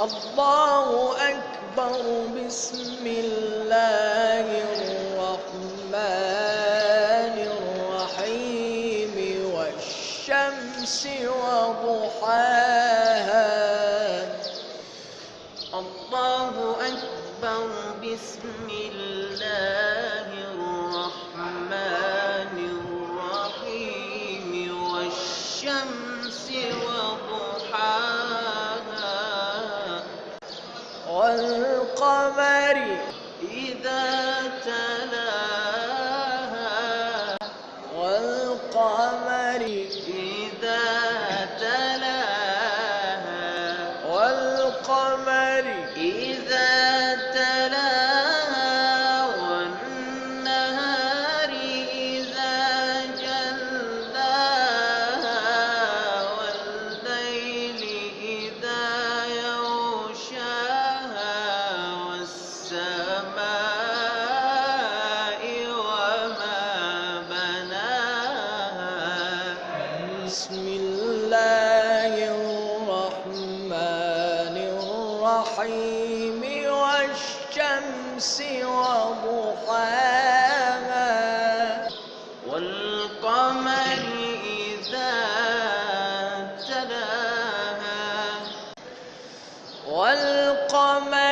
الله أكبر. بسم الله الرحمن الرحيم. والشمس وضحاها. الله أكبر. بسم الله الرحمن الرحيم. والشمس وضحاها. والقمر إذا تلاها. والقمر إذا تلاها. والقمر إذا تلاها. والنهار إذا جلاها. والليل إذا يغشاها. والسماء وما بناها. بسم الله الرحمن الرحيم. والشمس وضحاها. والقمر إذا تلاها. والقمر